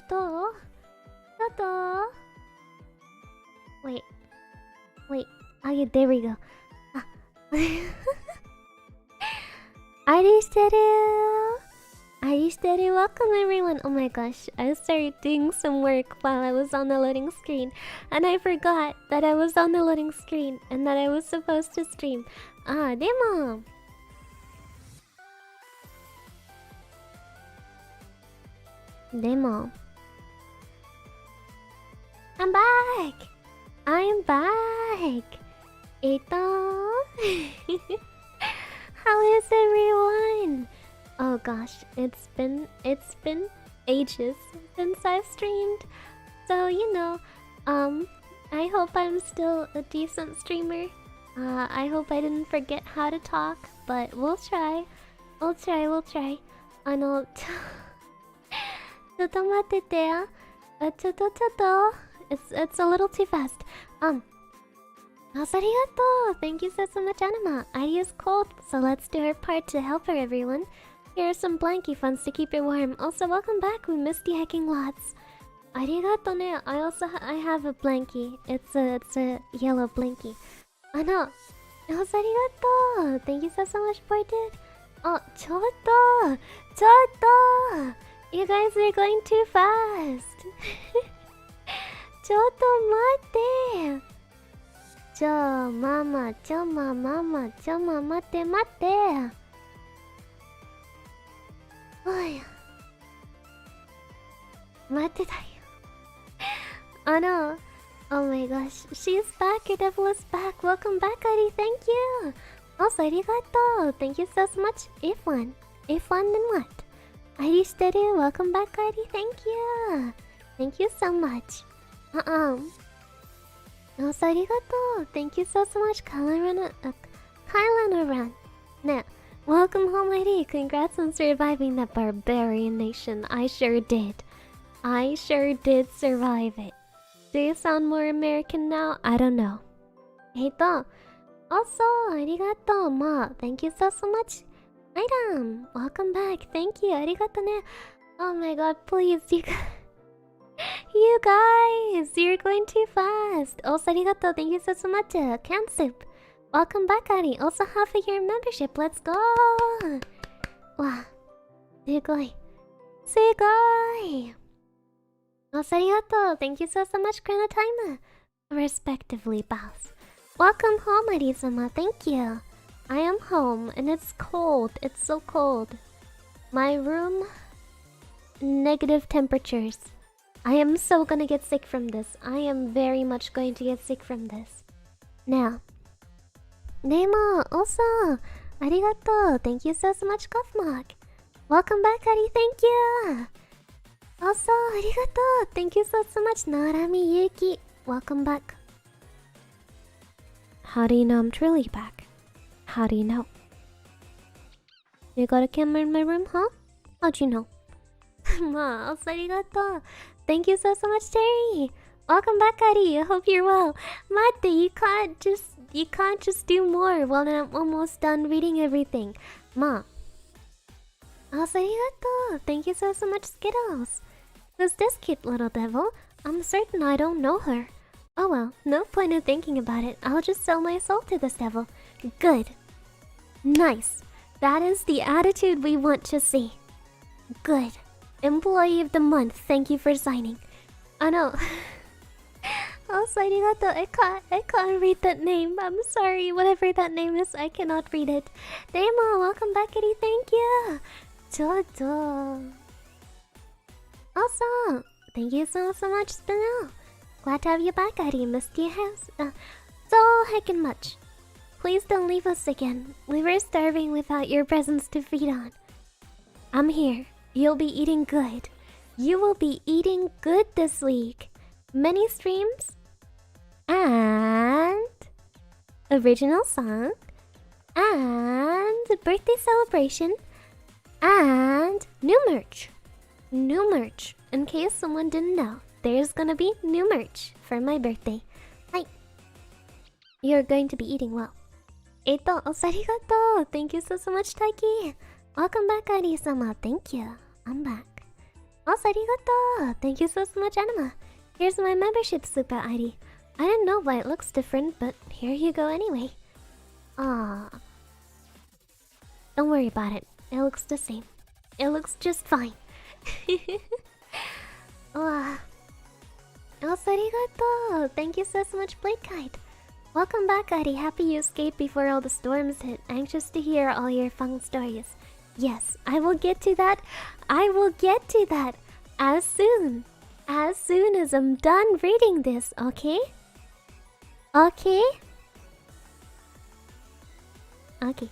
Toto? Toto? Wait. Wait. Oh yeah, there we go. Ah. Airi, welcome everyone. Oh my gosh, I started doing some work while I was on the loading screen, and I forgot that I was on the loading screen and that I was supposed to stream. Ah, demo. I'm back. I am back. Ito. How is everyone? Oh gosh, it's been ages since I've streamed. So, you know, I hope I'm still a decent streamer. I hope I didn't forget how to talk, but we'll try. We'll try. ちょっと待っててよ。ちょっと。It's a little too fast. Arigato! Thank you so much, Anima. Airi is cold, so let's do our part to help her, everyone. Here are some blankie funds to keep you warm. Also, welcome back. We missed you hecking lots. Arigato ne. I have a blankie. It's a yellow blankie. Arigato. Thank you so much, Ported. Oh, chotto. You guys are going too fast. Chotto mate. Mama, mate. Oh yeah. Mate da yo. Oh no. Oh my gosh. She's back. Viridevil is back. Welcome back, Airi. Thank you. Also, arigato. Thank you so much. If one, then what? Airi Steru. Welcome back, Airi. Thank you. Thank you so much. Also, arigato. Thank you so much, Kailana Run. Now, welcome home, Airi. Congrats on surviving that barbarian nation. I sure did survive it. Do you sound more American now? I don't know. Heito. Also, arigato, Ma. Thank you so much. Item. Welcome back. Thank you. Arigato ne. Oh my god, please, you guys, you're going too fast. Also, arigato. Thank you so much. Can soup. Welcome back, Ari. Also, half a year membership. Let's go. Wow. Sugoi. Also, arigato. Thank you so much, Chronotimer. Respectively, boss. Welcome home, Arizuma. Thank you. I am home, and it's cold. It's so cold. My room, negative temperatures. I am so gonna get sick from this. I am very much going to get sick from this. Now, Nemo, also, arigato. Thank you so much, Kofmok. Welcome back, Ari. Thank you. Also, arigato. Thank you so much, Narami Yuki. Welcome back. How do you know I'm truly back? How do you know? You got a camera in my room, huh? How'd you know? Ma, also arigato. Thank you so much, Terry. Welcome back, Ari. I hope you're well. Mate, you can't just do more while I'm almost done reading everything. Ma. Also arigato. Thank you so much, Skittles. Who's this cute little devil? I'm certain I don't know her. Oh well, no point in thinking about it. I'll just sell my soul to this devil. Good. Nice. That is the attitude we want to see. Good. Employee of the month, thank you for signing. Oh no. Also, arigato. I can't read that name. I'm sorry. Whatever that name is, I cannot read it. Demo, welcome back, Eddie. Thank you. Jojo. Also, thank you so much, Spinel. Glad to have you back, Eddie. Missed your house. So heckin' much. Please don't leave us again. We were starving without your presence to feed on. I'm here. You'll be eating good. You will be eating good this week. Many streams and original song and birthday celebration and new merch. New merch. In case someone didn't know, there's gonna be new merch for my birthday. Hi. You're going to be eating well. Eto, Thank you so much, Taiki. Welcome back, Ari-sama. Thank you. I'm back. Also, arigato! Thank you so much, Anima. Here's my membership super ID. I didn't know why it looks different, but here you go anyway. Ah, don't worry about it. It looks the same. It looks just fine. Ah. Also, arigato! Thank you so much, Blade Kite. Welcome back, Adi. Happy you escaped before all the storms hit. Anxious to hear all your fun stories. Yes, I will get to that. I will get to that as soon as I'm done reading this, okay? Okay? Okay.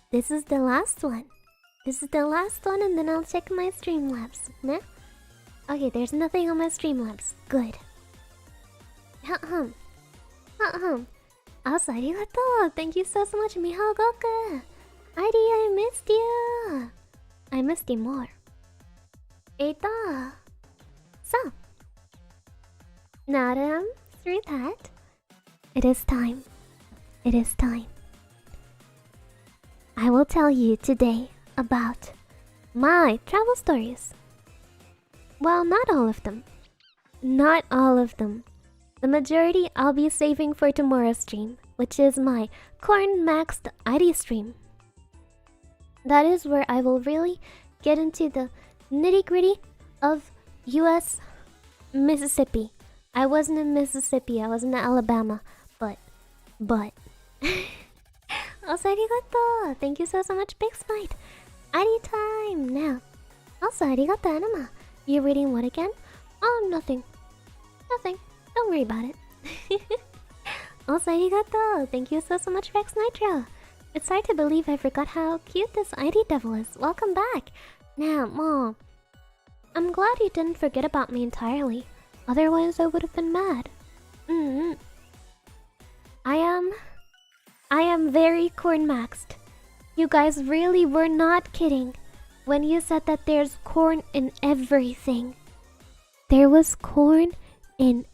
This is the last one. This is the last one, and then I'll check my Streamlabs. Nah? Okay, there's nothing on my Streamlabs. Good. Also, arigato! Thank you so much, Mihao Goku! Heidi, I missed you! I missed you more. Eita! So, now that I'm through that, it is time. It is time. I will tell you today about my travel stories. Well, not all of them. Not all of them. The majority I'll be saving for tomorrow's stream, which is my Corn Maxed ID stream. That is where I will really get into the nitty-gritty of US Mississippi. I wasn't in Mississippi, I was in Alabama, but... Also, arigato! Thank you so much, Big Spite! ID time! Now, also, arigato, Anima. You reading what again? Oh, nothing. Nothing. Don't worry about it. Also, arigato! Thank you so much, Rex Nitro! It's hard to believe I forgot how cute this ID devil is. Welcome back! Now, Mom. I'm glad you didn't forget about me entirely. Otherwise, I would have been mad. I am very corn-maxed. You guys really were not kidding when you said that there's corn in everything. There was corn in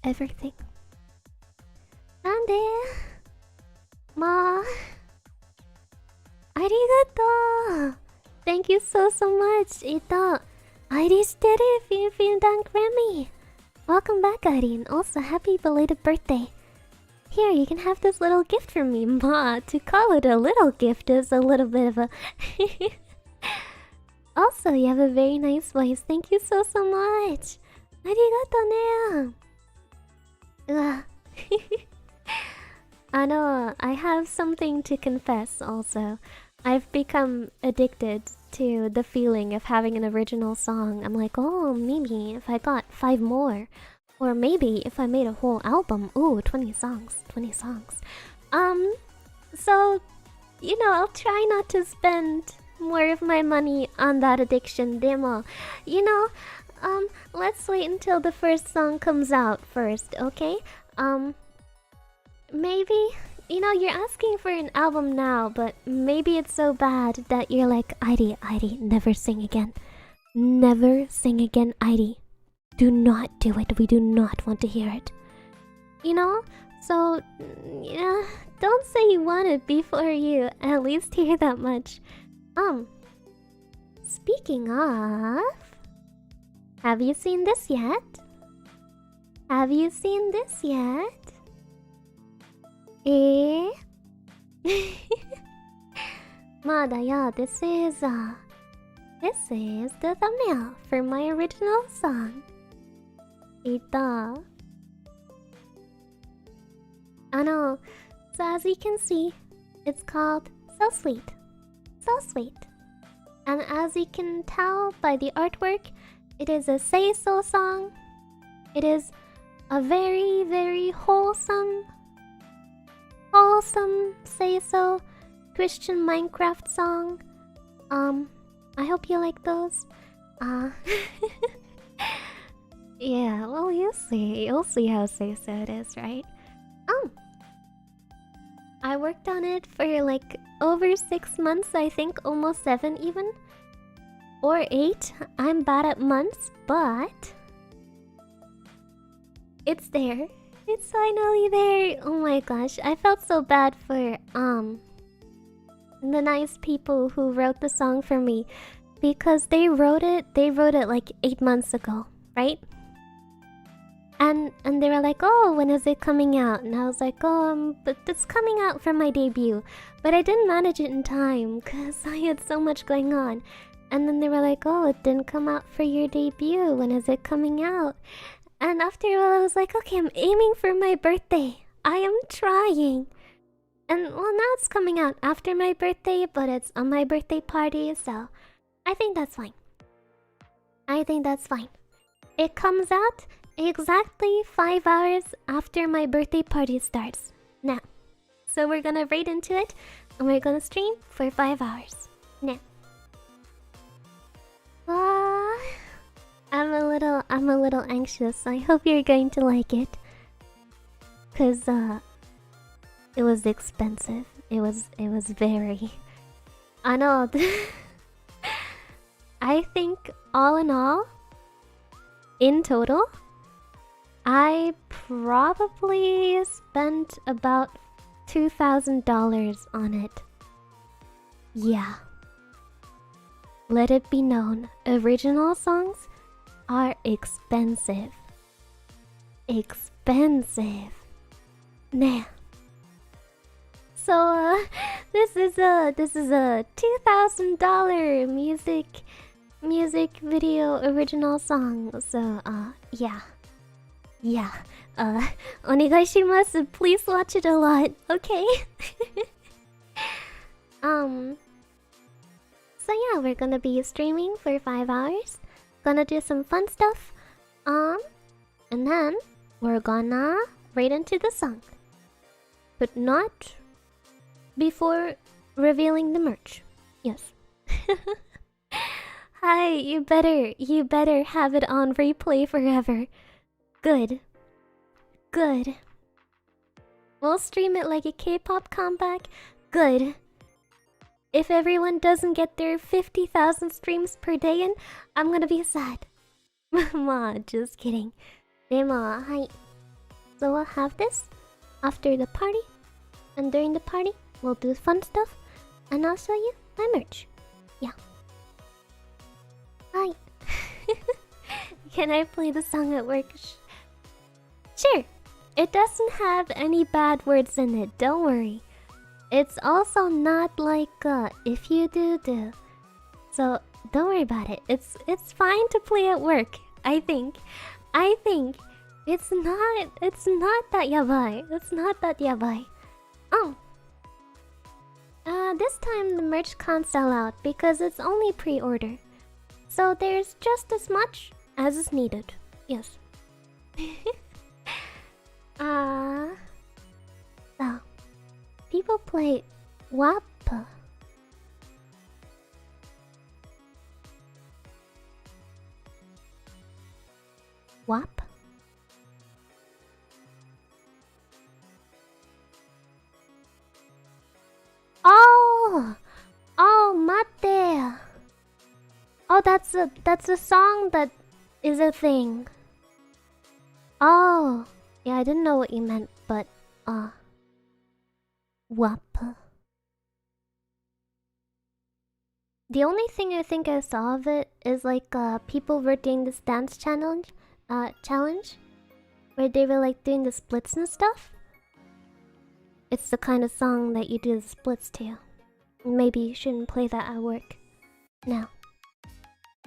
everything. Nande? Ma? Arigato! Thank you so much, Ito. Airi shiteru, vielen Dank, Remy. Welcome back, Airi, and also happy belated birthday. Here, you can have this little gift from me, Ma. To call it a little gift is a little bit of a... Also, you have a very nice voice. Thank you so much. Arigato ne. I have something to confess also. I've become addicted to the feeling of having an original song. I'm like, oh, maybe if I got 5 more. Or maybe if I made a whole album. Ooh, 20 songs. 20 songs. So, you know, I'll try not to spend more of my money on that addiction demo. You know, let's wait until the first song comes out first, okay? Maybe, you know, you're asking for an album now, but maybe it's so bad that you're like, Airi, never sing again. Never sing again, Airi. Do not do it. We do not want to hear it. You know? So, yeah, don't say you want it before you at least hear that much. Speaking of... Have you seen this yet? Have you seen this yet? Mada, yeah, this is the thumbnail for my original song. Ita. So as you can see, it's called So Sweet. So sweet. And as you can tell by the artwork, it is a say-so song. It is a very, very wholesome say-so Christian Minecraft song. I hope you like those. Yeah, well, you'll see. You'll see how say-so it is, right? I worked on it for like over 6 months, I think, almost 7 even. Or 8. I'm bad at months, but it's there. It's finally there. Oh my gosh, I felt so bad for the nice people who wrote the song for me, because they wrote it like 8 months ago, right? And they were like, oh, when is it coming out? And I was like, oh, but it's coming out for my debut. But I didn't manage it in time because I had so much going on. And then they were like, oh, it didn't come out for your debut. When is it coming out? And after a while, I was like, okay, I'm aiming for my birthday. I am trying. And well, now it's coming out after my birthday, but it's on my birthday party, so I think that's fine. I think that's fine. It comes out exactly 5 hours after my birthday party starts. Now. So we're gonna raid into it, and we're gonna stream for 5 hours. Now. I'm a little anxious. I hope you're going to like it. Cause it was expensive. It was very. I know. I think all in all, in total, I probably spent about $2,000 on it. Yeah. Let it be known, original songs are expensive. Expensive. Nah. So this is a $2,000 music video original song. So yeah. Yeah. Onegaishimasu. Please watch it a lot, okay? So yeah, we're gonna be streaming for 5 hours. Gonna do some fun stuff. And then we're gonna raid into the song. But not before revealing the merch. Yes. Hi, you better have it on replay forever. Good. Good. We'll stream it like a K-pop comeback. Good. If everyone doesn't get their 50,000 streams per day in, I'm gonna be sad. Ma, just kidding. Demo, hi. So we'll have this after the party. And during the party, we'll do fun stuff. And I'll show you my merch. Yeah. Hi. Can I play the song at work? Sure. It doesn't have any bad words in it, don't worry. It's also not like if you do. So don't worry about it. It's fine to play at work. I think it's not that yabai. It's not that yabai. This time the merch can't sell out because it's only pre-order. So there's just as much as is needed. Yes. So people play WAP. WAP? Oh, mate. Oh, that's a song that is a thing. Oh, yeah, I didn't know what you meant, but WAP. The only thing I think I saw of it is like people were doing this dance challenge, where they were like doing the splits and stuff. It's the kind of song that you do the splits to. Maybe you shouldn't play that at work. No.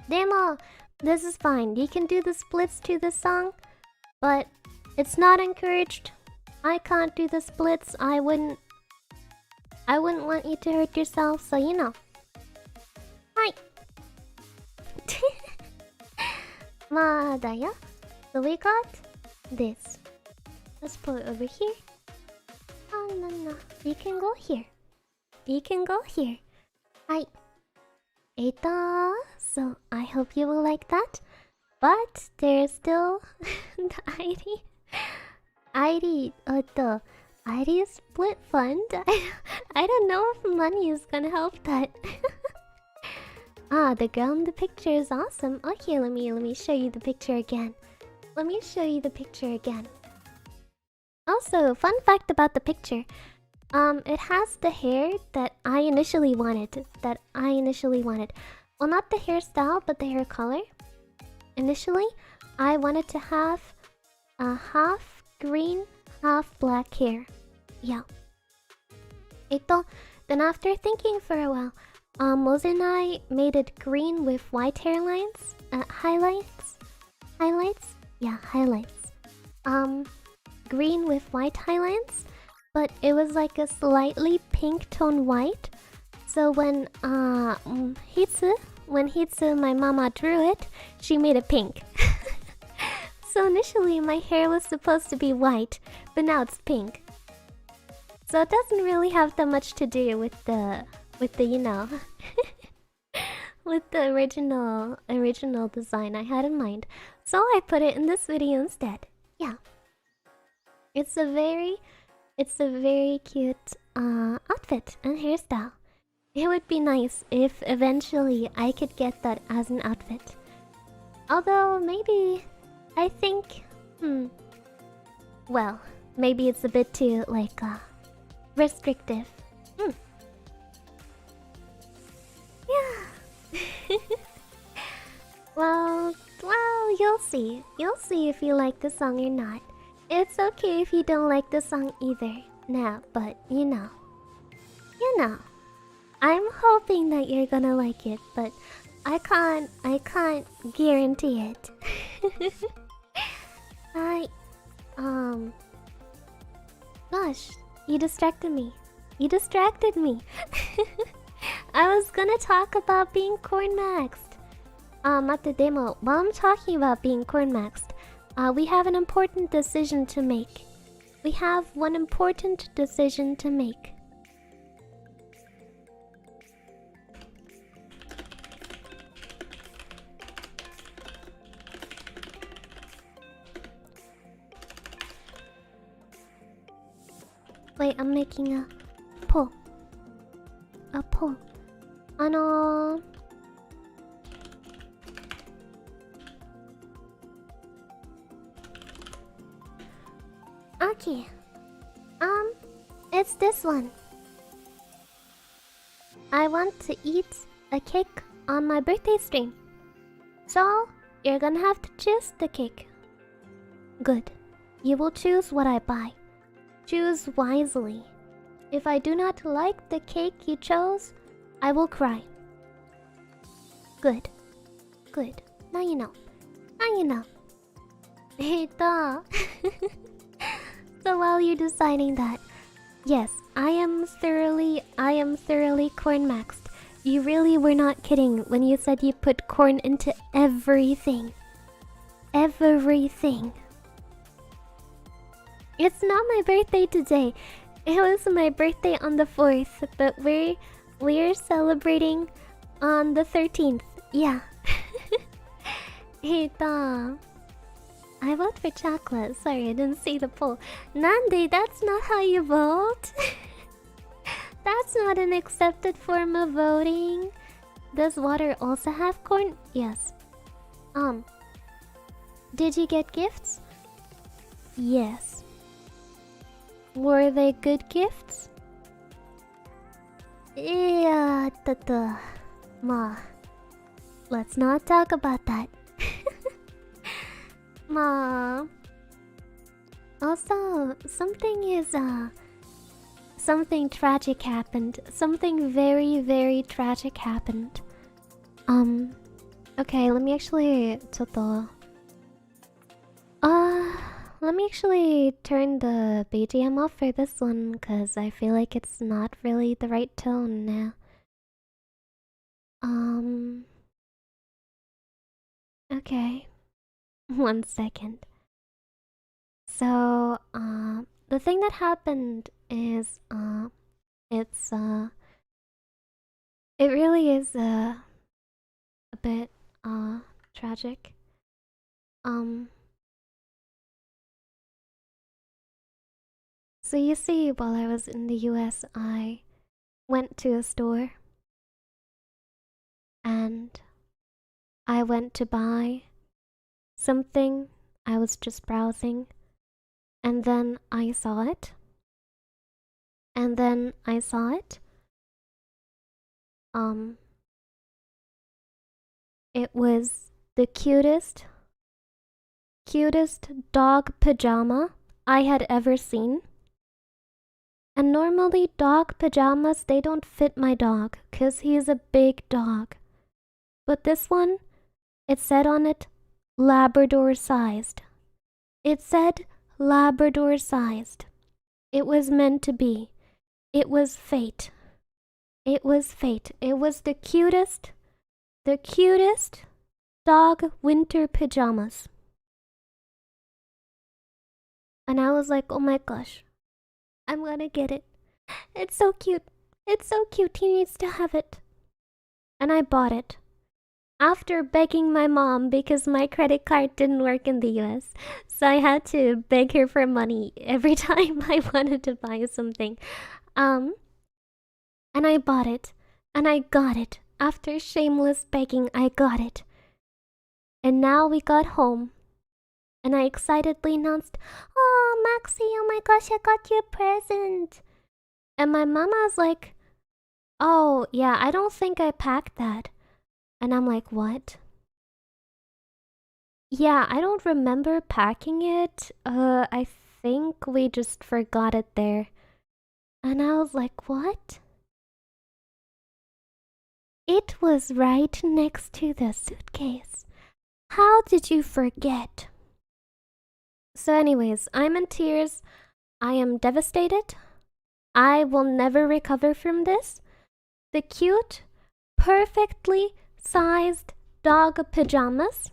Demo, this is fine. You can do the splits to this song, but it's not encouraged. I can't do the splits. I wouldn't want you to hurt yourself, so you know. Hi. Madaya. So we got this. Let's put it over here. Oh no. You can go here. You can go here. Hi. So I hope you will like that. But there's still the Airi split fund. I don't know if money is gonna help that. The girl in the picture is awesome. Okay, let me show you the picture again. Also, fun fact about the picture. It has the hair that I initially wanted. Well, not the hairstyle, but the hair color. Initially, I wanted to have a half green, half black hair. Yeah. Then after thinking for a while, Mose and I made it green with white hairlines. Highlights? Highlights? Yeah, highlights. Green with white highlights, but it was like a slightly pink tone white. So when Hitsu, my mama, drew it, she made it pink. So initially my hair was supposed to be white, but now it's pink. So it doesn't really have that much to do with the you know with the original design I had in mind. So I put it in this video instead. Yeah. It's a very cute outfit and hairstyle. It would be nice if eventually I could get that as an outfit. Although maybe I think well, maybe it's a bit too like restrictive. Yeah. well, you'll see. You'll see if you like the song or not. It's okay if you don't like the song either. No, but you know. I'm hoping that you're gonna like it, but I can't guarantee it. Gosh, you distracted me. I was gonna talk about being corn maxed. At the demo, while I'm talking about being corn maxed, we have an important decision to make. We have one important decision to make. Wait, I'm making a poll. Okay. It's this one. I want to eat a cake on my birthday stream. So, you're gonna have to choose the cake. Good. You will choose what I buy. Choose wisely. If I do not like the cake you chose, I will cry. Good. Now you know. So while you're deciding that, yes, I am thoroughly corn maxed. You really were not kidding when you said you put corn into everything. Everything. It's not my birthday today. It was my birthday on the 4th, but we're celebrating on the 13th. Yeah. Hey, Tom. I vote for chocolate. Sorry, I didn't see the poll. Nande, that's not how you vote. That's not an accepted form of voting. Does water also have corn? Yes. Did you get gifts? Yes. Were they good gifts? Yeah, Ma. Let's not talk about that. Ma. Also, something tragic happened. Something very, very tragic happened. Okay, let me actually turn the BGM off for this one, because I feel like it's not really the right tone now. Okay. 1 second. So, the thing that happened is, it really is, a bit, tragic. So you see, while I was in the US, I went to a store and I went to buy something. I was just browsing and then I saw it And then I saw it. It was the cutest dog pajama I had ever seen. And normally dog pajamas, they don't fit my dog cause he's a big dog. But this one, it said on it, Labrador sized. It said Labrador sized. It was meant to be. It was fate. It was fate. It was the cutest dog winter pajamas. And I was like, oh my gosh, I'm gonna get it. It's so cute. It's so cute. He needs to have it. And I bought it. After begging my mom because my credit card didn't work in the US. So I had to beg her for money every time I wanted to buy something. And I bought it. And I got it. After shameless begging, I got it. And now we got home. And I excitedly announced, oh, Maxie, oh my gosh, I got you a present. And my mama's like, oh, yeah, I don't think I packed that. And I'm like, what? Yeah, I don't remember packing it. I think we just forgot it there. And I was like, what? It was right next to the suitcase. How did you forget? So anyways, I'm in tears. I am devastated. I will never recover from this. The cute, perfectly sized dog pajamas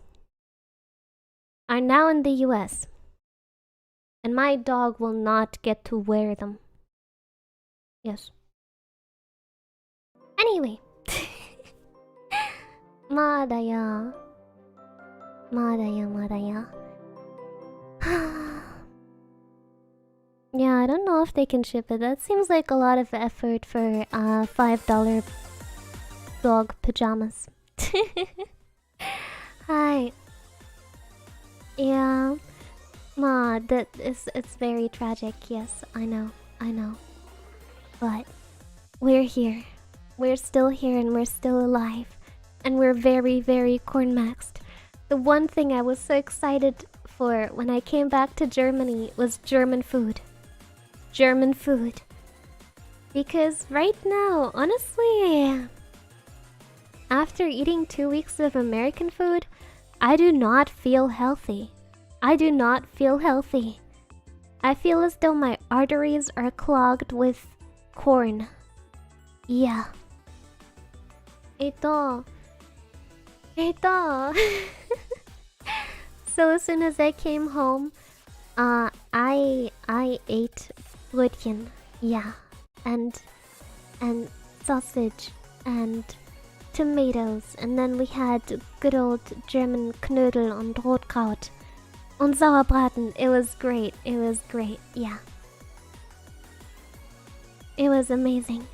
are now in the US. And my dog will not get to wear them. Yes. Anyway. まだよ。まだよ、まだよ。Yeah, I don't know if they can ship it. That seems like a lot of effort for $5 dog pajamas. Hi. Yeah. Ma, it's very tragic. Yes, I know. But we're here. We're still here and we're still alive. And we're very, very corn-maxed. The one thing I was so excited for when I came back to Germany was German food. German food. Because right now, honestly, after eating 2 weeks of American food, I do not feel healthy. I do not feel healthy. I feel as though my arteries are clogged with corn. Yeah. Ito. So as soon as I came home, I ate Brötchen, yeah, and sausage and tomatoes, and then we had good old German Knödel and Rotkraut and Sauerbraten. It was great. Yeah. It was amazing.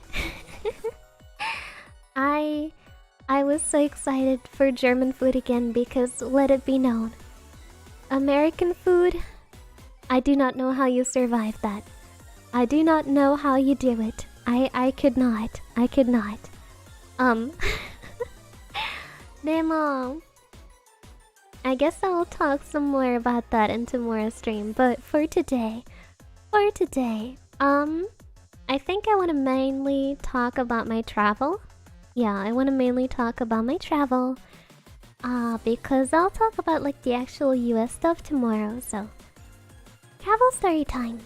I was so excited for German food again because let it be known, American food, I do not know how you survive that. I do not know how you do it. I could not. Demo. I guess I'll talk some more about that in tomorrow's stream, but for today, I think I want to mainly talk about my travel. Yeah, I want to mainly talk about my travel. Because I'll talk about like the actual US stuff tomorrow, so travel story time.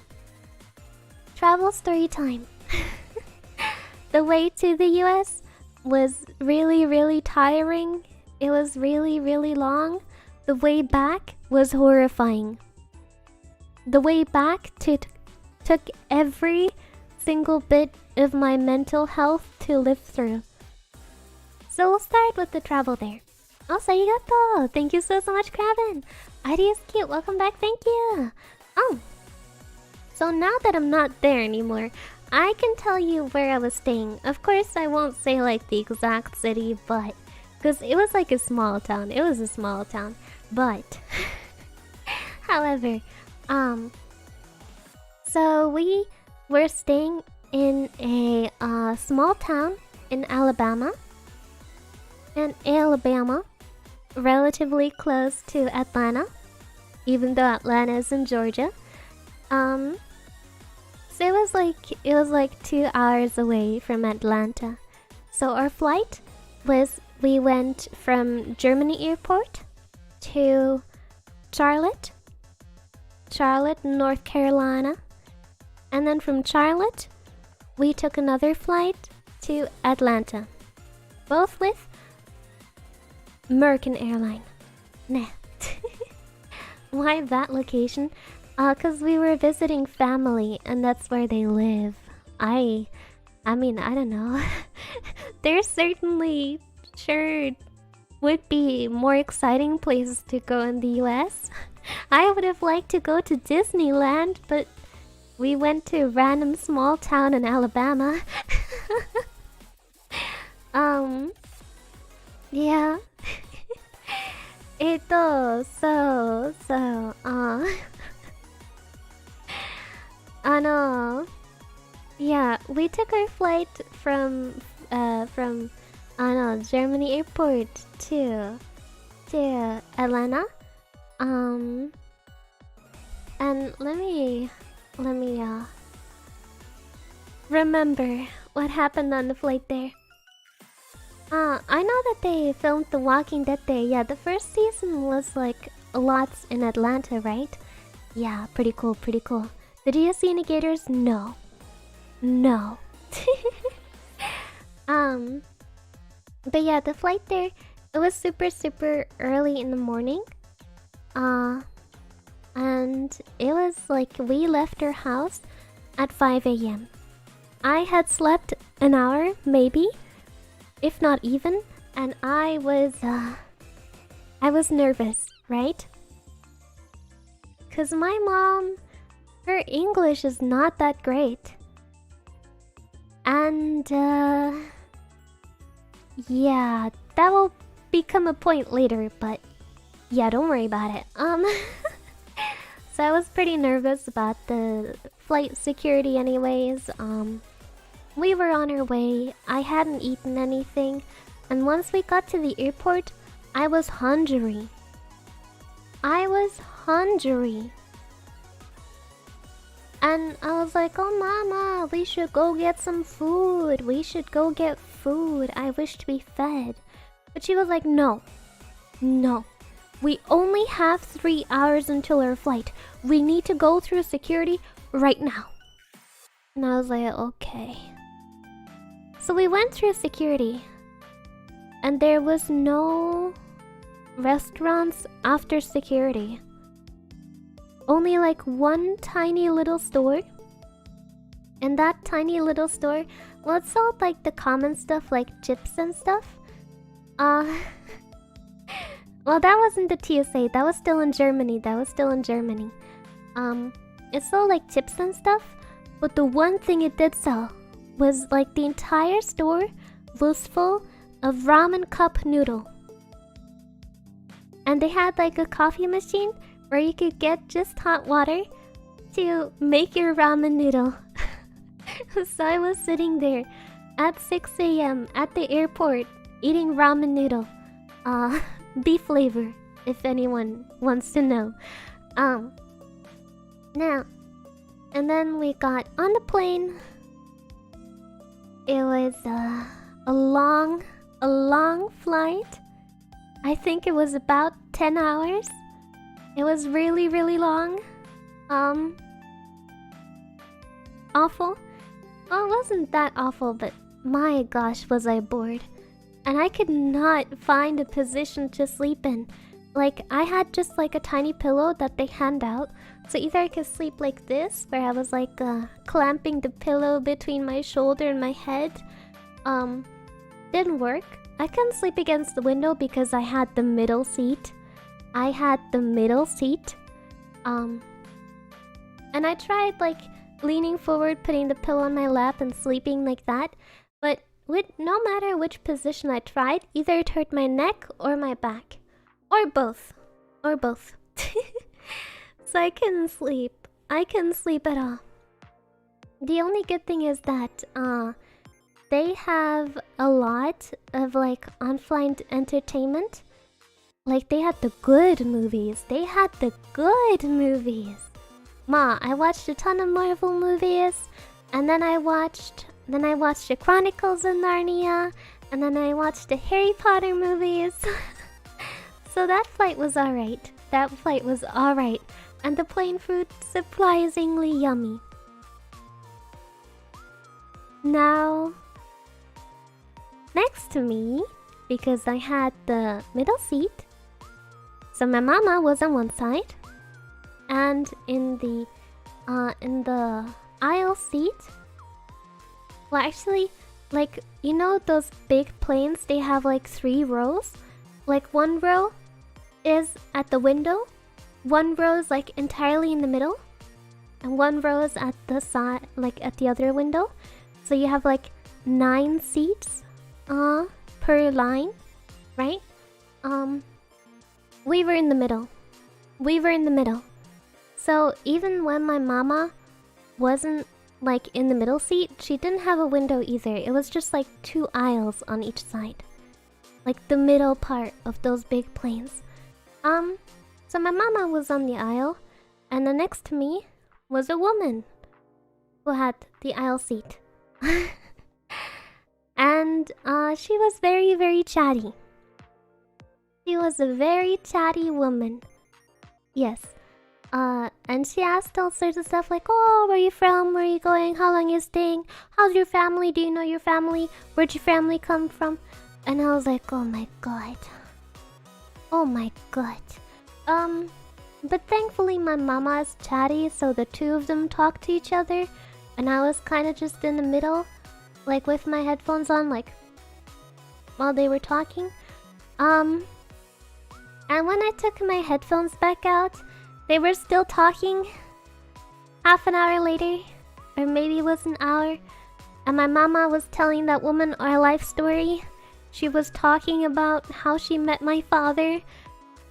The way to the US was really, really tiring. It was really, really long. The way back was horrifying. The way back took every single bit of my mental health to live through. So we'll start with the travel there. Also, arigato! Thank you so much, Kraven! Airi is cute, welcome back, thank you! Oh! So now that I'm not there anymore, I can tell you where I was staying. Of course, I won't say like the exact city, but... because it was like a small town. It was a small town. But... however, so we were staying in a small town in Alabama. And Alabama, relatively close to Atlanta, even though Atlanta is in Georgia. So it was like 2 hours away from Atlanta. So our flight was, we went from Germany airport to Charlotte, North Carolina, and then from Charlotte we took another flight to Atlanta, both with American airline. Nah. Why that location? Cause we were visiting family and that's where they live. I mean, I don't know. There's certainly would be more exciting places to go in the US. I would have liked to go to Disneyland, but we went to a random small town in Alabama. Yeah. Yeah, we took our flight from Germany airport to Atlanta. And let me remember what happened on the flight there. I know that they filmed The Walking Dead there. Yeah, the first season was like lots in Atlanta, right? Yeah, pretty cool, pretty cool. Did you see any gators? No. No. But yeah, the flight there, it was super early in the morning. And it was like we left our house at 5 a.m. I had slept an hour, maybe, if not even, and I was nervous, right? Cause my mom, her English is not that great. And yeah, that will become a point later, but yeah, don't worry about it. So I was pretty nervous about the flight security anyways. We were on our way, I hadn't eaten anything, and once we got to the airport, I was hungry. And I was like, oh mama, we should go get some food. I wish to be fed. But she was like, no. We only have 3 hours until our flight. We need to go through security right now. And I was like, okay. So we went through security. And there was no restaurants after security. Only like one tiny little store. And that tiny little store, well, it sold like the common stuff like chips and stuff. Well, that wasn't the TSA, that was still in Germany. It sold like chips and stuff, but the one thing it did sell was like the entire store was full of ramen cup noodle. And they had like a coffee machine where you could get just hot water to make your ramen noodle. So I was sitting there at 6 a.m. at the airport eating ramen noodle. Beef flavor, if anyone wants to know. Now, and then we got on the plane. It was a long flight. I think it was about 10 hours. It was really long. Awful. Well, it wasn't that awful, but my gosh, was I bored. And I could not find a position to sleep in. Like, I had just like a tiny pillow that they hand out. So either I could sleep like this, where I was like clamping the pillow between my shoulder and my head. Didn't work. I couldn't sleep against the window because I had the middle seat. And I tried like leaning forward, putting the pillow on my lap and sleeping like that. But no matter which position I tried, either it hurt my neck or my back. Or both. So I couldn't sleep. At all. The only good thing is that they have a lot of like on-flight entertainment. Like they had the good movies. They had the good movies. Ma, I watched a ton of Marvel movies, and then I watched the Chronicles of Narnia, and then I watched the Harry Potter movies. So that flight was alright. That flight was alright. And the plain food surprisingly yummy. Now, next to me, because I had the middle seat, so my mama was on one side, and in the aisle seat, well actually, like, you know those big planes, they have like 3 rows? Like one row is at the window, one row is like entirely in the middle, and one row is at the side, like at the other window. So you have like 9 seats per line, right? We were in the middle. We were in the middle. So even when my mama wasn't like in the middle seat, she didn't have a window either. It was just like 2 aisles on each side. Like the middle part of those big planes. So my mama was on the aisle, and then next to me was a woman who had the aisle seat. And she was very, very chatty. She was a very chatty woman. Yes. And she asked all sorts of stuff like, oh, where are you from? Where are you going? How long are you staying? How's your family? Do you know your family? Where'd your family come from? And I was like, oh my god. Oh my god. But thankfully my mama is chatty, so the two of them talked to each other. And I was kind of just in the middle, like with my headphones on, like, while they were talking. And when I took my headphones back out, they were still talking. Half an hour later, or maybe it was an hour, and my mama was telling that woman our life story. She was talking about how she met my father.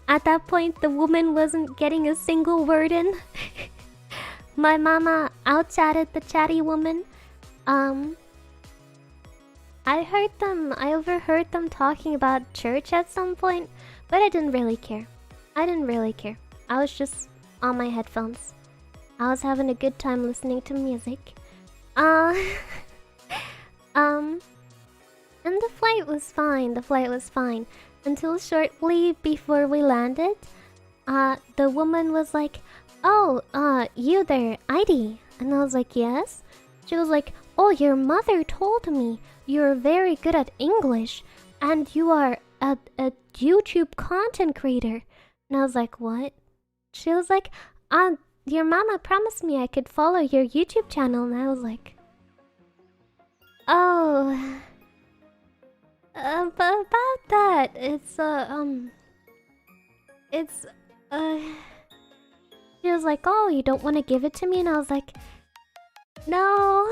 At that point, the woman wasn't getting a single word in. My mama out-chatted the chatty woman. I overheard them talking about church at some point, but I didn't really care. I was just on my headphones. I was having a good time listening to music. And the flight was fine. Until shortly before we landed, the woman was like, oh, you there, Airi? And I was like, yes. She was like, oh, your mother told me you're very good at English, and you are a YouTube content creator. And I was like, what? She was like, your mama promised me I could follow your YouTube channel. And I was like, oh, but about that, she was like, oh, you don't want to give it to me? And I was like, no.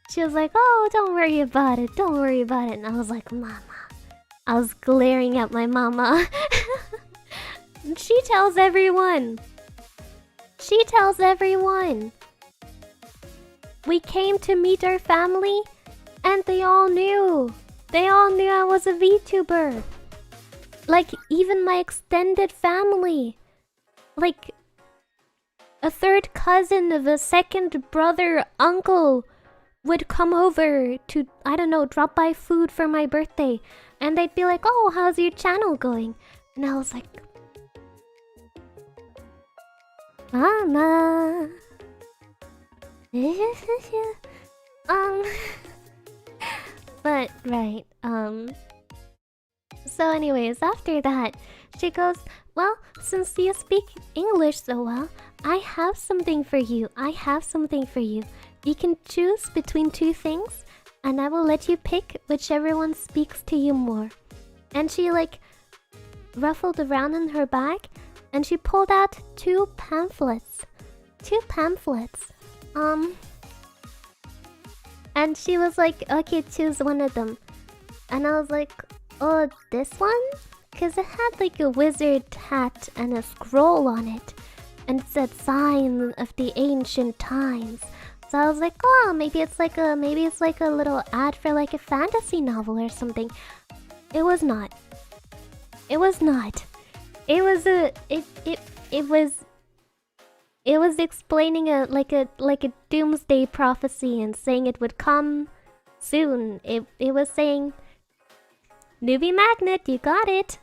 She was like, oh, don't worry about it. And I was like, mama. I was glaring at my mama. She tells everyone. We came to meet our family, and they all knew. I was a VTuber. Like, even my extended family. Like, a third cousin of a second brother, uncle would come over to, I don't know, drop by food for my birthday. And they'd be like, oh, how's your channel going? And I was like, Mama. But, right, so anyways, after that, she goes, well, since you speak English so well, I have something for you. You can choose between 2 things, and I will let you pick whichever one speaks to you more. And she, like, ruffled around in her bag, and she pulled out 2 pamphlets. And she was like, okay, choose one of them. And I was like, oh, this one? Because it had like a wizard hat and a scroll on it. And it said, sign of the ancient times. So I was like, oh, maybe it's like a little ad for like a fantasy novel or something. It was not. It was not. It was it was explaining a doomsday prophecy and saying it would come soon. It was saying, newbie magnet, you got it.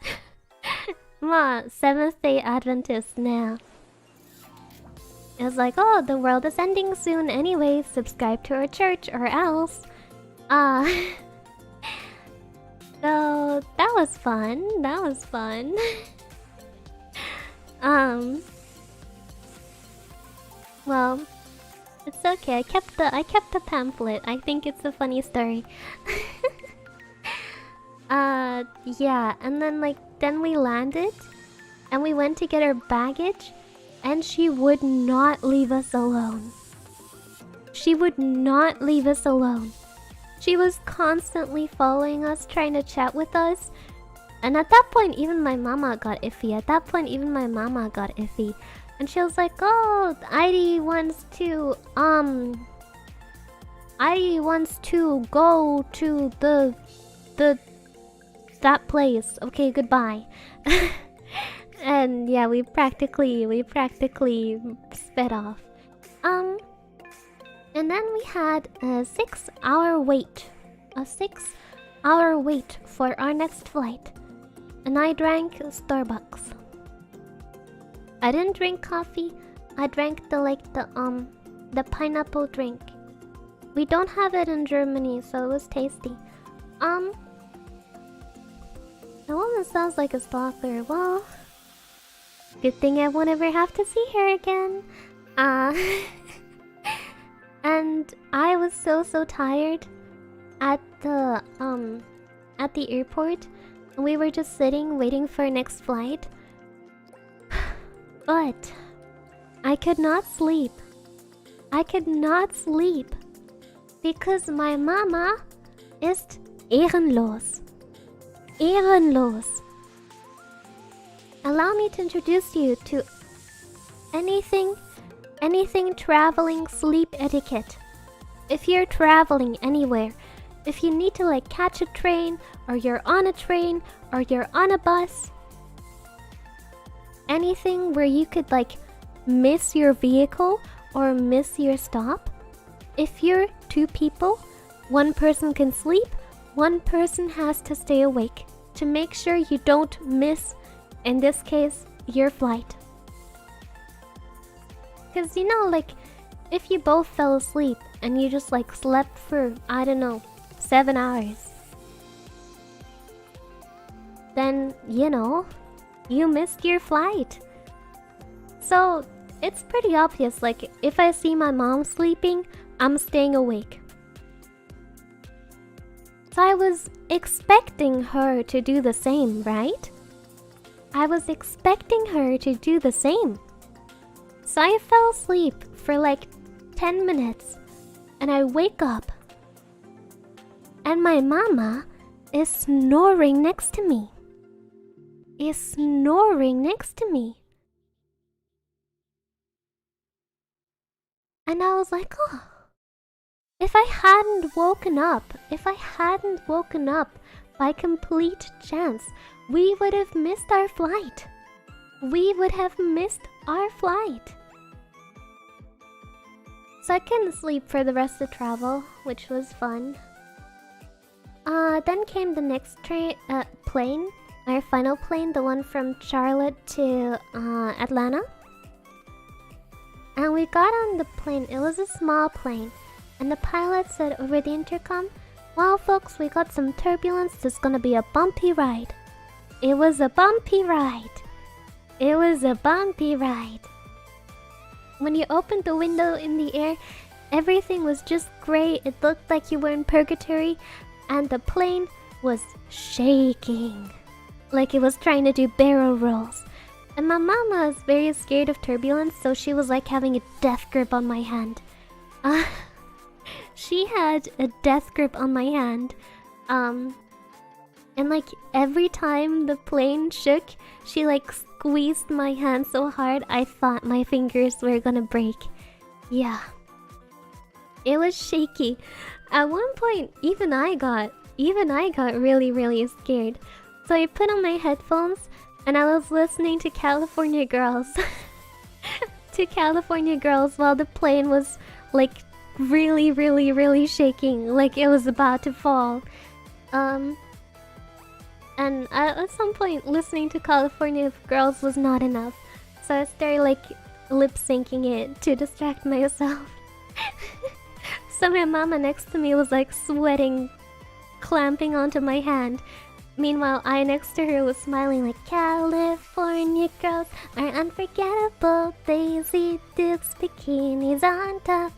Ma, Seventh-day Adventist now. It was like, oh, the world is ending soon anyway. Subscribe to our church or else. So that was fun. That was fun. Well, it's okay. I kept the pamphlet. I think it's a funny story. Yeah, and then we landed and we went to get our baggage and she would not leave us alone. She would not leave us alone. She was constantly following us, trying to chat with us. And at that point, even my mama got iffy. And she was like, oh, Airi wants to go to that place. Okay, goodbye. And yeah, we practically sped off. And then we had a 6-hour wait. A 6-hour wait for our next flight. And I drank Starbucks. I didn't drink coffee. I drank the pineapple drink. We don't have it in Germany, so it was tasty. The woman sounds like a stalker. Well, good thing I won't ever have to see her again. And I was so tired at the airport. We were just sitting waiting for our next flight. But I could not sleep. Because my mama ist ehrenlos. Ehrenlos. Allow me to introduce you to anything traveling sleep etiquette. If you're traveling anywhere, if you need to catch a train, or you're on a train, or you're on a bus, anything where you could miss your vehicle or miss your stop, if you're 2 people, 1 person can sleep, 1 person has to stay awake to make sure you don't miss, in this case, your flight. Because if you both fell asleep and you just slept for, I don't know, 7 hours, then you missed your flight. So it's pretty obvious, if I see my mom sleeping, I'm staying awake. So I was expecting her to do the same, right? I was expecting her to do the same. So I fell asleep for 10 minutes and I wake up and my mama is snoring next to me. And I was like, oh, if I hadn't woken up by complete chance, we would have missed our flight. So I couldn't sleep for the rest of the travel, which was fun. Then came the next plane, our final plane, the one from Charlotte to Atlanta. And we got on the plane. It was a small plane, and the pilot said over the intercom, "Well, folks, we got some turbulence. It's gonna be a bumpy ride." It was a bumpy ride. When you opened the window in the air, everything was just gray. It looked like you were in purgatory, and the plane was shaking like it was trying to do barrel rolls. And my mama is very scared of turbulence, so she was having a death grip on my hand. She had a death grip on my hand. And every time the plane shook, she squeezed my hand so hard I thought my fingers were gonna break. Yeah. It was shaky. At one point, even I got really, really scared. So I put on my headphones and I was listening to California Girls. To California Girls while the plane was like really, really, really shaking, like it was about to fall. And at some point, listening to California Girls was not enough, so I started like lip syncing it to distract myself. So my mama next to me was like sweating, clamping onto my hand. Meanwhile, I next to her was smiling like, California girls are unforgettable. Daisy Dukes bikinis on top.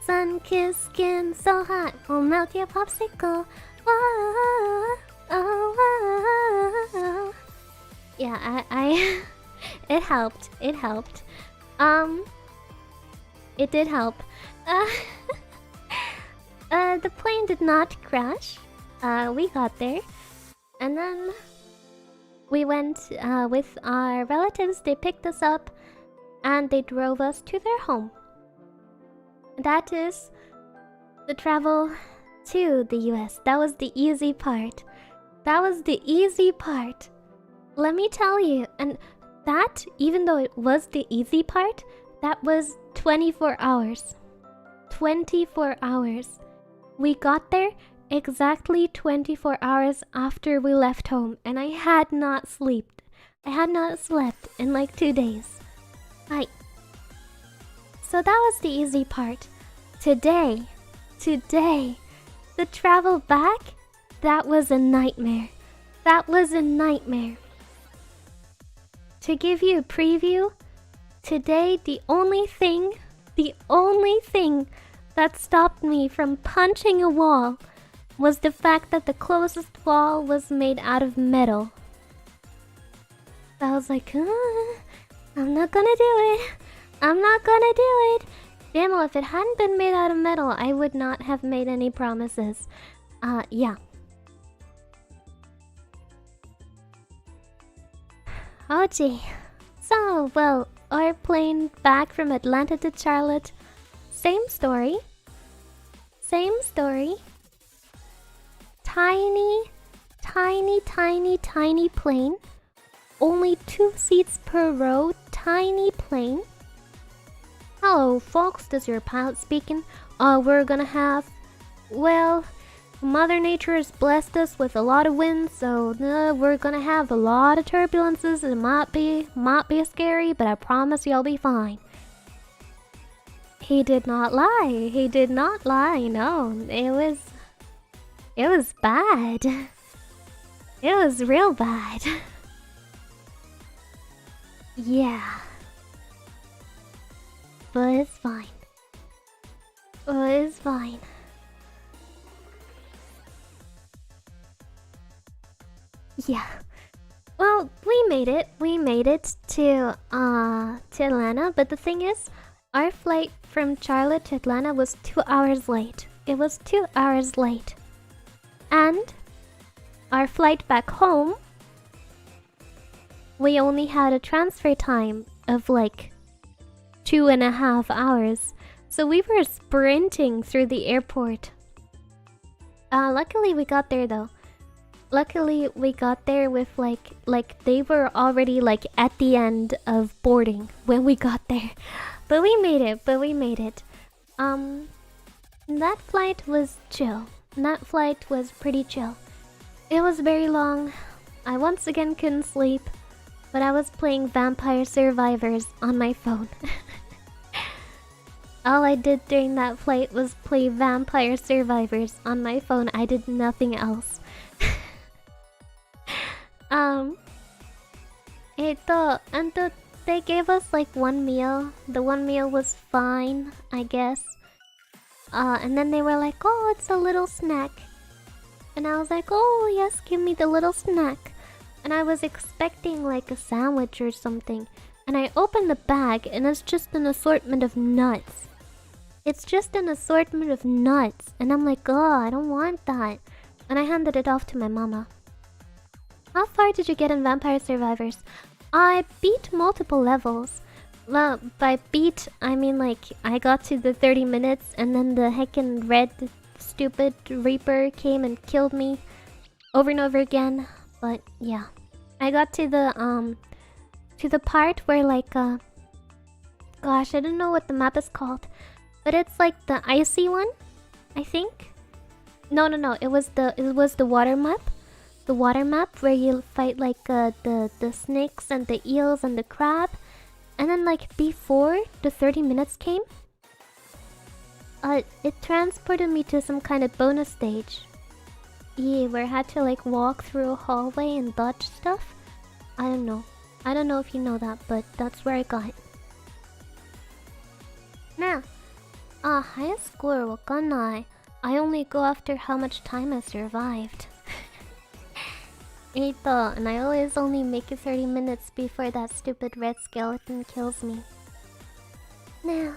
Sun-kissed skin so hot, will melt your popsicle. Oh, oh, oh, oh. Yeah, I it helped. It helped. It did help. The plane did not crash. We got there. And then we went with our relatives. They picked us up and they drove us to their home. That is the travel to the US. That was the easy part. That was the easy part. Let me tell you. And that, even though it was the easy part, that was 24 hours. 24 hours. We got there exactly 24 hours after we left home, and I had not slept. I had not slept in like 2 days. So that was the easy part. Today, the travel back, that was a nightmare. That was a nightmare. To give you a preview, today the only thing that stopped me from punching a wall was the fact that the closest wall was made out of metal. I was like, I'm not gonna do it. I'm not gonna do it. Damn, well, if it hadn't been made out of metal, I would not have made any promises. Yeah. Oh gee. So, well, our plane back from Atlanta to Charlotte. Same story. Same story. Tiny, tiny, tiny, tiny plane. Only 2 seats per row. Tiny plane. Hello, folks. This is your pilot speaking. We're gonna have... Well, Mother Nature has blessed us with a lot of wind, so we're gonna have a lot of turbulences. It might be scary, but I promise you'll be fine. He did not lie. He did not lie. No, it was bad. It was real bad. Yeah. But it's fine. But it's fine. Yeah. Well, we made it. We made it to Atlanta, but the thing is, our flight from Charlotte to Atlanta was 2 hours late. It was 2 hours late. And our flight back home, we only had a transfer time of like 2.5 hours. So we were sprinting through the airport. Luckily we got there though. Luckily we got there with like they were already like at the end of boarding when we got there. But we made it, that flight was chill. That flight was pretty chill. It was very long. I once again couldn't sleep, but I was playing Vampire Survivors on my phone. All I did during that flight was play Vampire Survivors on my phone. I did nothing else. And they gave us like one meal. The one meal was fine, I guess. And then they were like, oh, it's a little snack. And I was like, oh, yes, give me the little snack. And I was expecting like a sandwich or something. And I opened the bag and it's just an assortment of nuts. It's just an assortment of nuts. And I'm like, oh, I don't want that. And I handed it off to my mama. How far did you get in Vampire Survivors? I beat multiple levels. Well, by beat, I mean like I got to the 30 minutes and then the heckin' red stupid Reaper came and killed me over and over again. But yeah, I got to the part where like gosh, I don't know what the map is called, but it's like the icy one, I think. No, it was the water map. The water map where you fight like the snakes and the eels and the crab. And then like before the 30 minutes came, it transported me to some kind of bonus stage. Yeah, where I had to like walk through a hallway and dodge stuff. I don't know. I don't know if you know that, but that's where I got. Now, highest score, wakanai. I only go after how much time I survived. And I always only make it 30 minutes before that stupid red skeleton kills me. Now,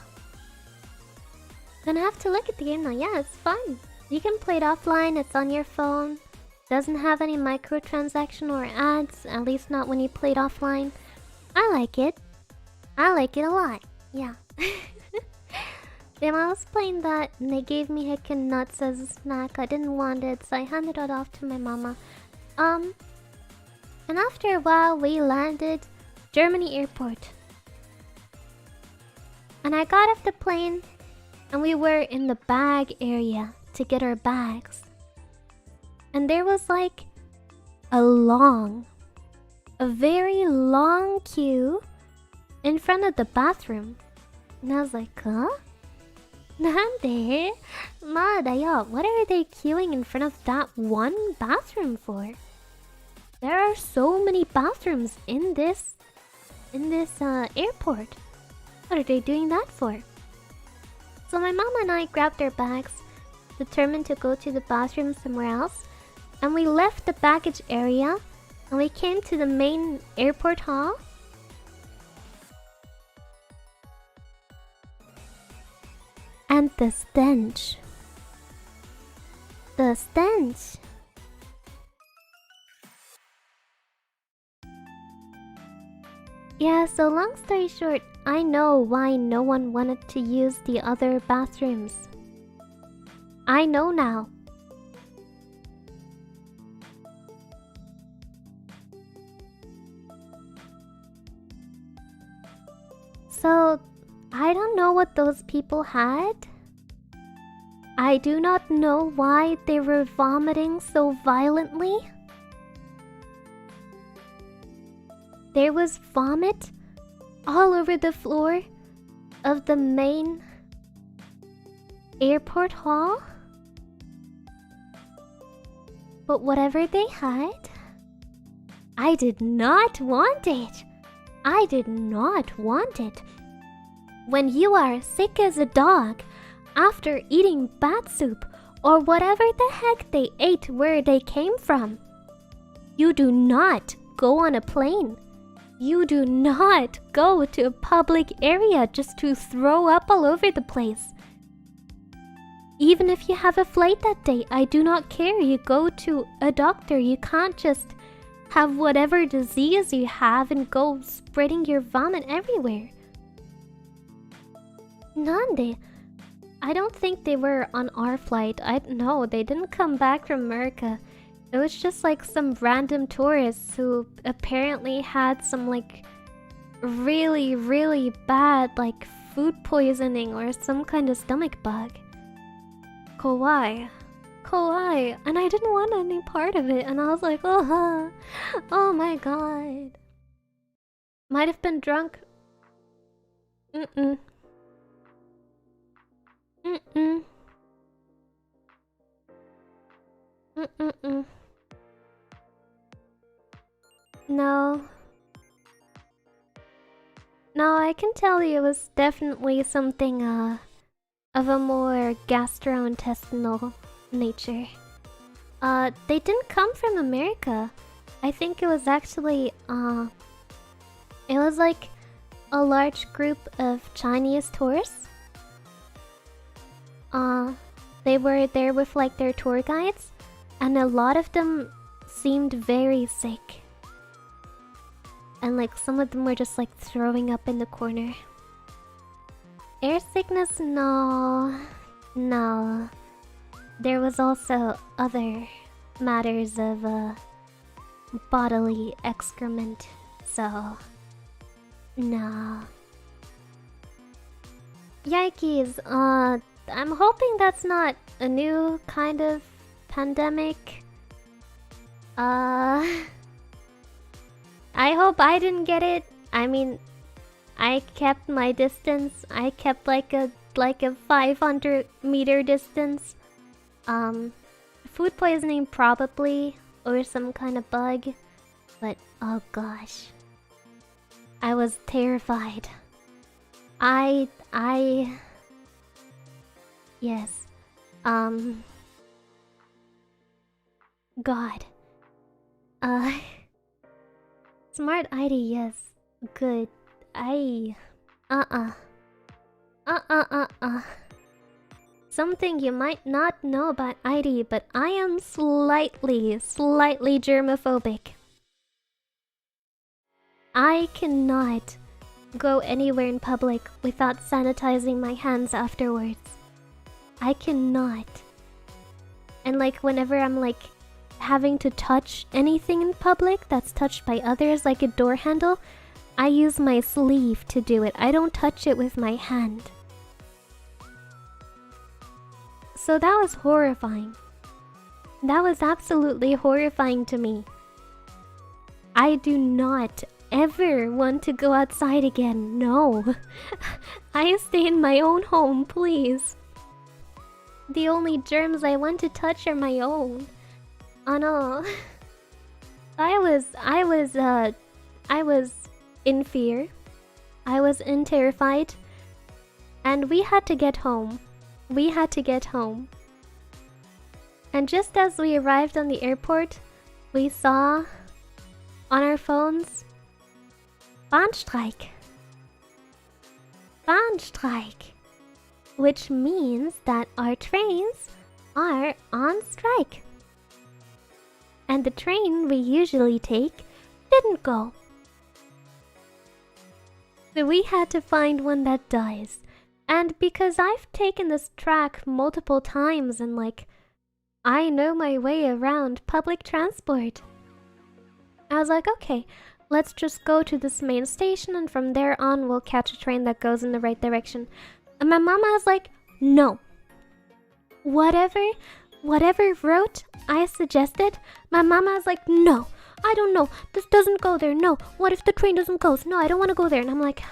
gonna have to look at the game now. Yeah, it's fun. You can play it offline, it's on your phone. Doesn't have any microtransaction or ads, at least not when you play it offline. I like it. I like it a lot. Yeah. Then I was playing that and they gave me heckin' nuts as a snack. I didn't want it, so I handed it off to my mama. And after a while we landed Germany airport. And I got off the plane and we were in the bag area to get our bags. And there was like a very long queue in front of the bathroom. And I was like, huh? Nande? Madaya, what are they queuing in front of that one bathroom for? There are so many bathrooms in this airport. What are they doing that for? So my mom and I grabbed our bags, determined to go to the bathroom somewhere else, and we left the baggage area and we came to the main airport hall. And the stench. The stench. Yeah, so long story short, I know why no one wanted to use the other bathrooms. I know now. So, I don't know what those people had. I do not know why they were vomiting so violently. There was vomit all over the floor of the main airport hall. But whatever they had, I did not want it. I did not want it. When you are sick as a dog after eating bat soup or whatever the heck they ate where they came from, you do not go on a plane. You do not go to a public area just to throw up all over the place. Even if you have a flight that day, I do not care. You go to a doctor. You can't just have whatever disease you have and go spreading your vomit everywhere. Nande? I don't think they were on our flight. No, they didn't come back from America. It was just like some random tourists who apparently had some like really, really bad like food poisoning or some kind of stomach bug. Kawaii. Kawaii. And I didn't want any part of it. And I was like, oh my god. Might have been drunk. Mm-mm. Mm-mm. Mm-mm-mm. No. No, I can tell you it was definitely something, of a more gastrointestinal nature. They didn't come from America. I think it was actually, it was like a large group of Chinese tourists. They were there with like their tour guides, and a lot of them seemed very sick. And like some of them were just like throwing up in the corner. Air sickness? No. No. There was also other matters of bodily excrement, so no. Yikes, I'm hoping that's not a new kind of pandemic. I hope I didn't get it. I mean, I kept my distance. I kept like a 500-meter distance. Food poisoning probably, or some kind of bug. But oh gosh, I was terrified. Yes. God. Smart ID, yes. Good. Something you might not know about ID, but I am slightly germophobic. I cannot go anywhere in public without sanitizing my hands afterwards. I cannot. And like whenever I'm like having to touch anything in public that's touched by others, like a door handle, I use my sleeve to do it. I don't touch it with my hand. So that was horrifying. That was absolutely horrifying to me. I do not ever want to go outside again. No. I stay in my own home, please. The only germs I want to touch are my own. Oh no. I was in fear. I was terrified. And we had to get home. And just as we arrived on the airport, we saw on our phones Bahnstreik. Which means that our trains are on strike. And the train we usually take didn't go. So we had to find one that does. And because I've taken this track multiple times and like, I know my way around public transport. I was like, okay, let's just go to this main station and from there on we'll catch a train that goes in the right direction. And my mama was like, no. Whatever route I suggested, my mama was like, no, I don't know. This doesn't go there. No. What if the train doesn't go? No, I don't want to go there. And I'm like,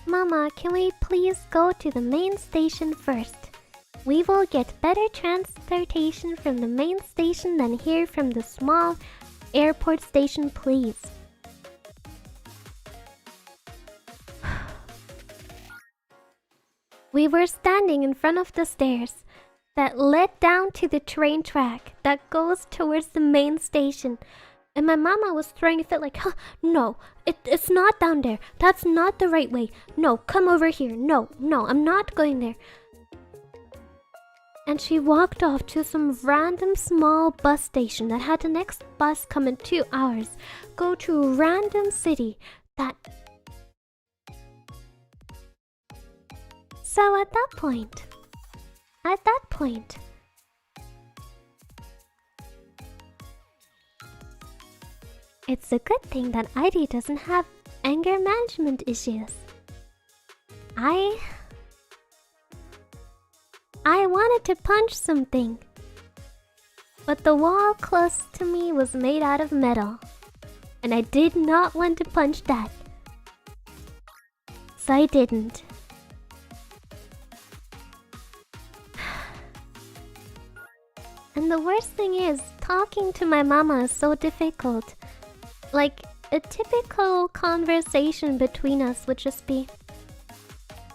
Mama, can we please go to the main station first? We will get better transportation from the main station than here from the small airport station, please. We were standing in front of the stairs that led down to the train track that goes towards the main station. And my mama was throwing a fit like, huh, no, it's not down there. That's not the right way. No, come over here. No, I'm not going there. And she walked off to some random small bus station that had the next bus come in 2 hours. Go to a random city that... So at that point... It's a good thing that Airi doesn't have anger management issues. I wanted to punch something, but the wall close to me was made out of metal, and I did not want to punch that, so I didn't. And the worst thing is, talking to my mama is so difficult. Like, a typical conversation between us would just be,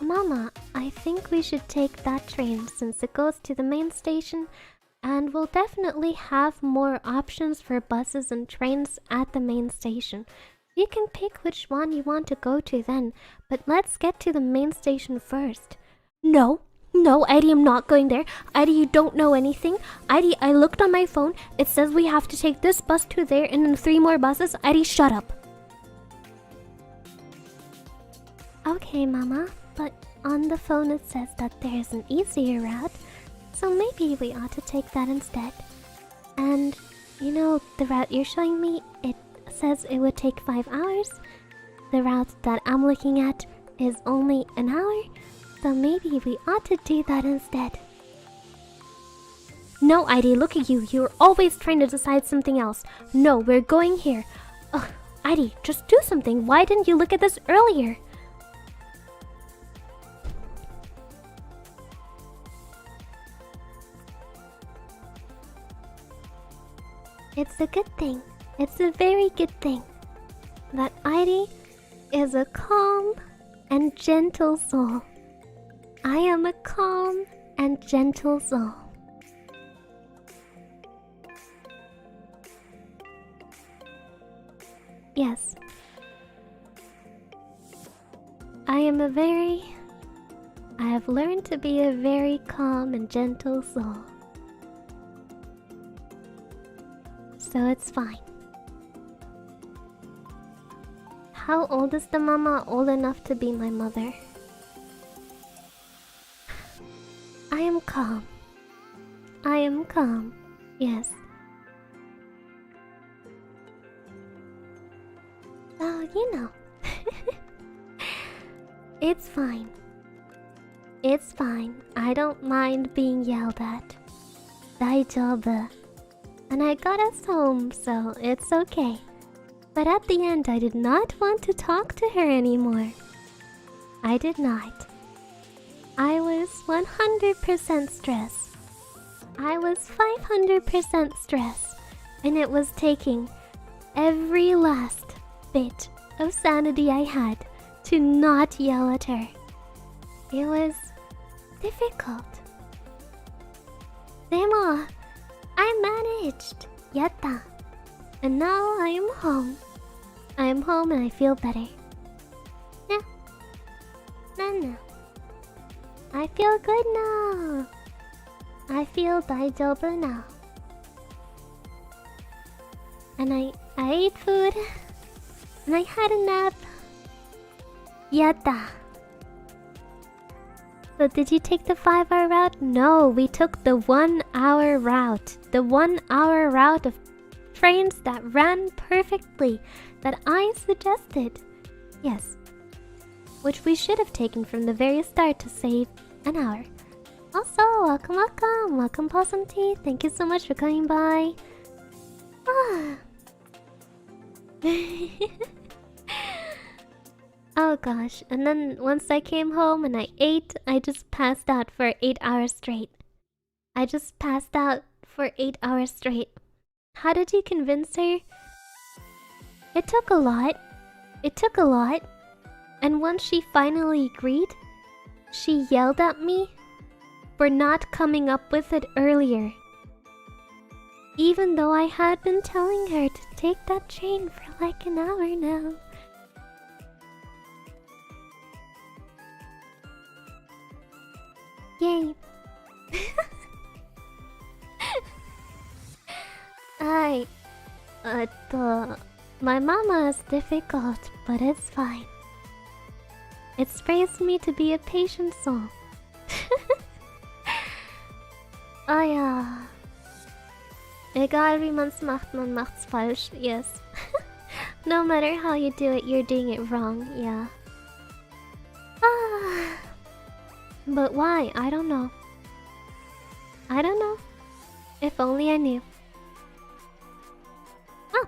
Mama, I think we should take that train since it goes to the main station, and we'll definitely have more options for buses and trains at the main station. You can pick which one you want to go to then, but let's get to the main station first. No, No, Airi, I'm not going there. Airi, you don't know anything. Airi, I looked on my phone. It says we have to take this bus to there and then 3 more buses. Airi, shut up. Okay, Mama, but on the phone it says that there's an easier route, so maybe we ought to take that instead. And, you know, the route you're showing me, it says it would take 5 hours. The route that I'm looking at is only an hour, so maybe we ought to do that instead. No, Airi, look at you. You're always trying to decide something else. No, we're going here. Ugh, Airi, just do something. Why didn't you look at this earlier? It's a good thing. It's a very good thing that Airi is a calm and gentle soul. I am a calm and gentle soul. Yes. I have learned to be a very calm and gentle soul. So it's fine. How old is the mama old enough to be my mother? I am calm. I am calm. Yes. Oh, you know. It's fine. It's fine. I don't mind being yelled at. Daijoubu. And I got us home, so it's okay. But at the end, I did not want to talk to her anymore. I did not. I was 100% stressed. I was 500% stressed. And it was taking every last bit of sanity I had to not yell at her. It was difficult. Demo, I managed. Yatta. And now I am home. I am home and I feel better. Yeah. No. I feel good now. I feel daijoubu now. And I ate food. And I had a nap. Yatta. So did you take the 5-hour route? No, we took the 1-hour route. The 1-hour route of trains that ran perfectly, that I suggested. Yes. Which we should have taken from the very start to save an hour. Also, welcome Possum Tea. Thank you so much for coming by. Oh gosh, and then once I came home and I ate, I just passed out for 8 hours straight. I just passed out for 8 hours straight. How did you convince her? It took a lot. It took a lot. And once she finally agreed, she yelled at me for not coming up with it earlier. Even though I had been telling her to take that train for like an hour now. Yay. My mama is difficult, but it's fine. It's raised me to be a patient soul. Egal wie man's macht, man macht's falsch. Yes. No matter how you do it, you're doing it wrong. Yeah. But why? I don't know. I don't know. If only I knew. Oh.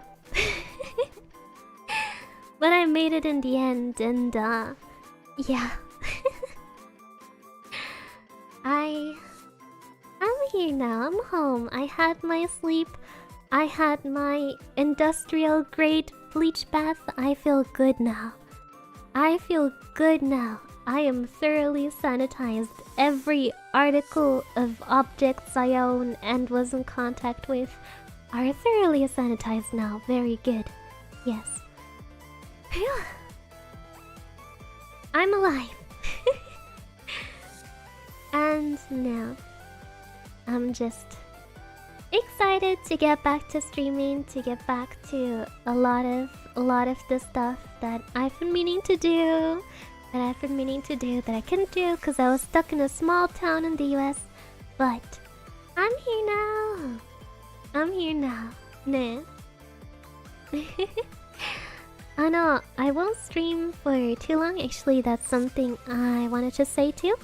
But I made it in the end, and yeah. I'm here now. I'm home. I had my sleep. I had my industrial grade bleach bath. I feel good now. I feel good now. I am thoroughly sanitized. Every article of objects I own and was in contact with are thoroughly sanitized now. Very good. Yes. Phew. I'm alive. And now, I'm just excited to get back to streaming, to get back to a lot of the stuff that I've been meaning to do, that I couldn't do because I was stuck in a small town in the US. But I'm here now. Ne. I know I won't stream for too long. Actually, that's something I wanted to say too.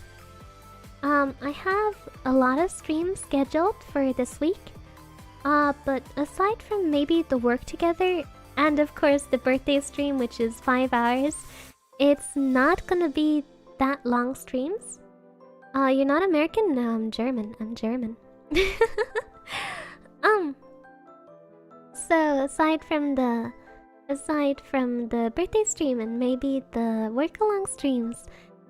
I have a lot of streams scheduled for this week. But aside from maybe the work together and of course the birthday stream, which is 5 hours, it's not gonna be that long streams. You're not American? No, I'm German. So aside from the birthday stream and maybe the work along streams,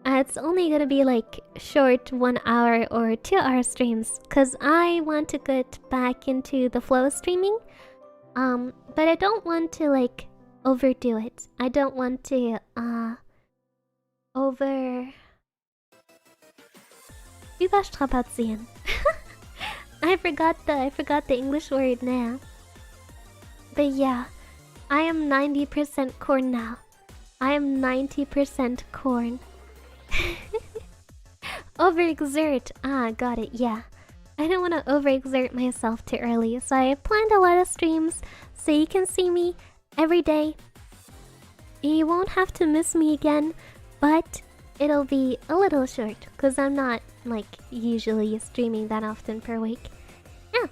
it's only gonna be like short 1 hour or 2 hour streams because I want to get back into the flow of streaming. But I don't want to like overdo it. I don't want to überstrapazieren. I forgot the English word now. But yeah, I am 90% corn now. I am 90% corn. Overexert. Got it, yeah. I don't want to overexert myself too early, so I planned a lot of streams so you can see me every day. You won't have to miss me again, but it'll be a little short because I'm not like usually streaming that often per week. Yeah.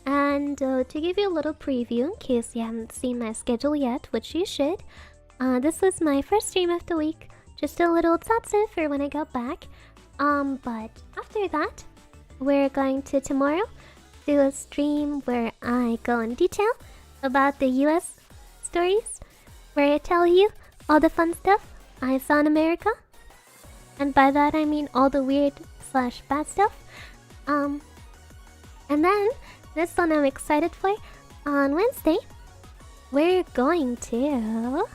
And to give you a little preview in case you haven't seen my schedule yet, which you should, this was my first stream of the week. Just a little tatsu for when I got back. But after that, we're going to tomorrow do a stream where I go in detail about the US stories, where I tell you all the fun stuff I saw in America. And by that I mean all the weird/bad stuff. And then, this one I'm excited for, on Wednesday, we're going to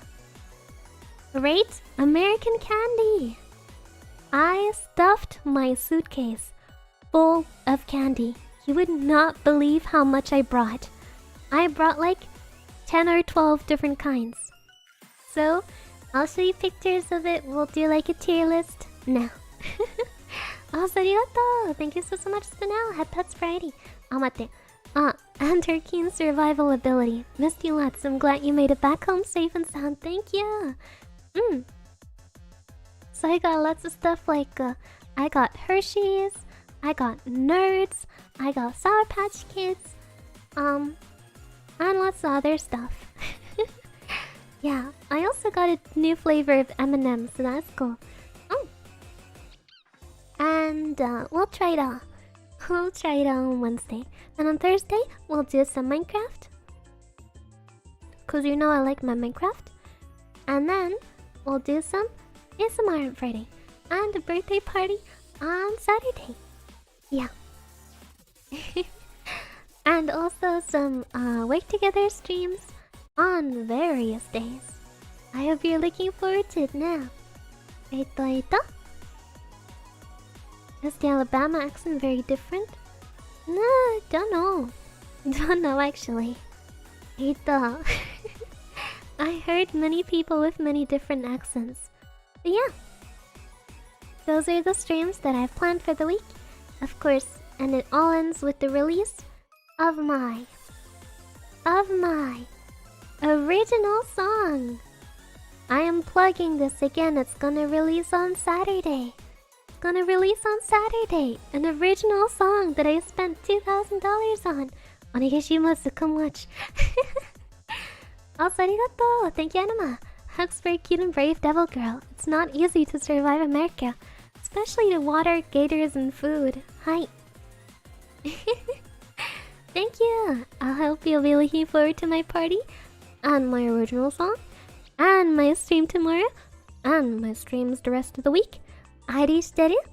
rate American candy. I stuffed my suitcase full of candy. You would not believe how much I brought. I brought like 10 or 12 different kinds. So, I'll show you pictures of it. We'll do like a tier list now. Arigato! Thank you so much, Spinel. Had Pets Variety. Mate. And her keen survival ability. Missed you lots. I'm glad you made it back home safe and sound. Thank you. So I got lots of stuff like, I got Hershey's, I got Nerds, I got Sour Patch Kids, and lots of other stuff. Yeah, I also got a new flavor of M&M's, so that's cool. And we'll try it out. We'll try it out on Wednesday. And on Thursday, we'll do some Minecraft. Cause you know I like my Minecraft. And then we'll do some ASMR on Friday. And a birthday party on Saturday. Yeah. And also some work together streams on various days. I hope you're looking forward to it now. Eito. Is the Alabama accent very different? No, don't know. Don't know actually. Eito. I heard many people with many different accents. But yeah. Those are the streams that I've planned for the week. Of course, and it all ends with the release of my original song. I am plugging this again. It's gonna release on Saturday. An original song that I spent $2,000 on. Onegaishimasu, come watch. Also, arigato. Thank you, Anima. Hugs for a cute and brave devil girl. It's not easy to survive America, especially to water, gators, and food. Hi. Thank you. I hope you'll be looking forward to my party, and my original song, and my stream tomorrow, and my streams the rest of the week. Airi Survived.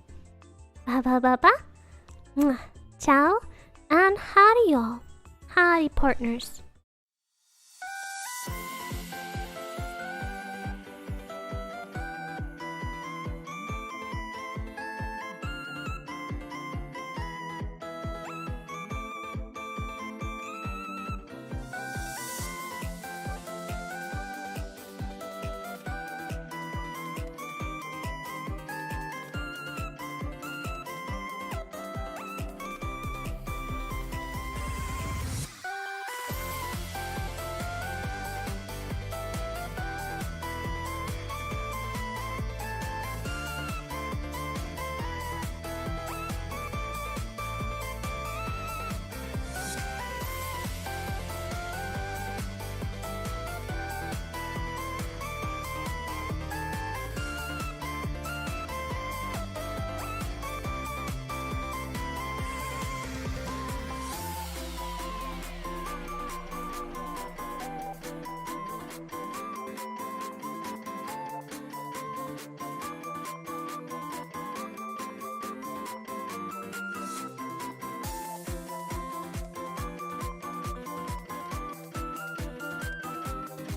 Ba. Mwah. Ciao, and howdy y'all. Howdy partners.